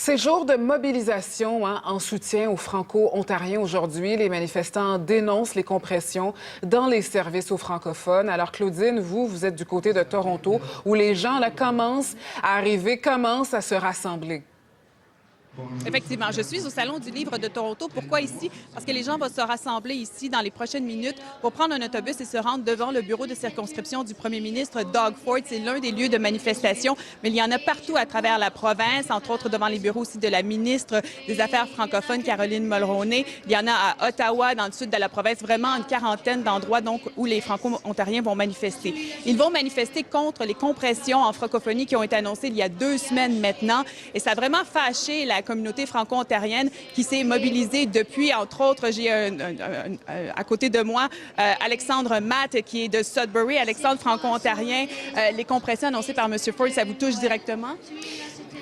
C'est jour de mobilisation en soutien aux Franco-Ontariens aujourd'hui. Les manifestants dénoncent les compressions dans les services aux francophones. Alors, Claudine, vous êtes du côté de Toronto, où les gens commencent à arriver, commencent à se rassembler. Effectivement, je suis au Salon du Livre de Toronto. Pourquoi ici? Parce que les gens vont se rassembler ici dans les prochaines minutes pour prendre un autobus et se rendre devant le bureau de circonscription du premier ministre Doug Ford. C'est l'un des lieux de manifestation, mais il y en a partout à travers la province, entre autres devant les bureaux aussi de la ministre des Affaires francophones, Caroline Mulroney. Il y en a à Ottawa, dans le sud de la province, vraiment une quarantaine d'endroits donc où les Franco-Ontariens vont manifester. Ils vont manifester contre les compressions en francophonie qui ont été annoncées il y a 2 semaines maintenant, et ça a vraiment fâché la communauté franco-ontarienne qui s'est mobilisée depuis, entre autres, j'ai à côté de moi Alexandre Matt qui est de Sudbury. Alexandre, franco-ontarien, les compressions annoncées par M. Ford, ça vous touche directement?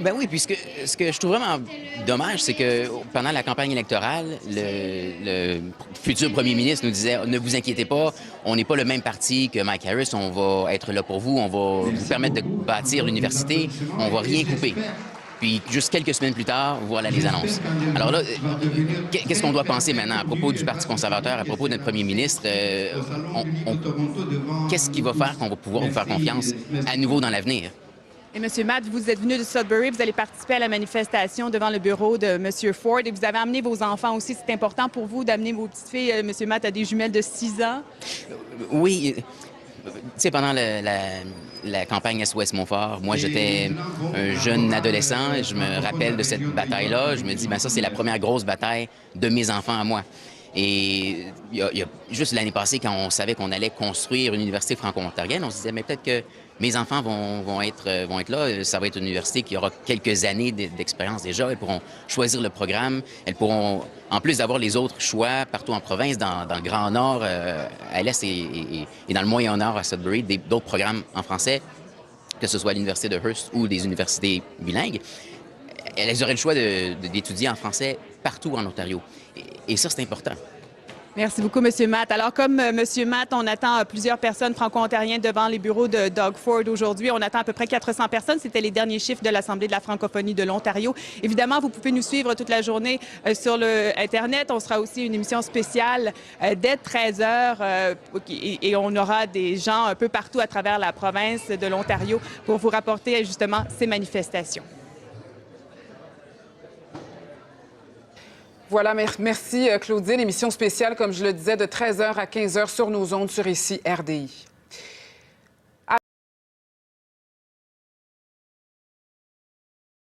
Ben oui, puisque ce que je trouve vraiment dommage, c'est que pendant la campagne électorale, le futur premier ministre nous disait « Ne vous inquiétez pas, on n'est pas le même parti que Mike Harris, on va être là pour vous, on va vous permettre de bâtir l'université, on va rien couper. » Puis, juste quelques semaines plus tard, voilà les annonces. Alors là, qu'est-ce qu'on doit penser maintenant à propos du Parti conservateur, à propos de notre premier ministre? Qu'est-ce qui va faire qu'on va pouvoir vous faire confiance à nouveau dans l'avenir? Et M. Matt, vous êtes venu de Sudbury, vous allez participer à la manifestation devant le bureau de M. Ford et vous avez amené vos enfants aussi. C'est important pour vous d'amener vos petites filles. M. Matt a des jumelles de 6 ans. Oui. Tu sais, pendant la campagne SOS-Montfort, moi, j'étais un jeune adolescent. Je me rappelle de cette bataille-là. Je me dis, ben ça, c'est la première grosse bataille de mes enfants à moi. Et il y a juste l'année passée, quand on savait qu'on allait construire une université franco-ontarienne, on se disait, mais peut-être que mes enfants vont être là. Ça va être une université qui aura quelques années d'expérience déjà. Elles pourront choisir le programme. Elles pourront, en plus d'avoir les autres choix partout en province, dans le Grand Nord, à l'Est et dans le Moyen Nord, à Sudbury, d'autres programmes en français, que ce soit à l'Université de Hearst ou des universités bilingues. Elles auraient le choix d'étudier en français partout en Ontario. Et ça, c'est important. Merci beaucoup, M. Matt. Alors, comme M. Matt, on attend plusieurs personnes franco-ontariennes devant les bureaux de Doug Ford aujourd'hui. On attend à peu près 400 personnes. C'était les derniers chiffres de l'Assemblée de la francophonie de l'Ontario. Évidemment, vous pouvez nous suivre toute la journée sur le Internet. On sera aussi une émission spéciale dès 13 h et on aura des gens un peu partout à travers la province de l'Ontario pour vous rapporter justement ces manifestations. Voilà, merci Claudine. Émission spéciale, comme je le disais, de 13 h à 15 h sur nos ondes sur ici RDI.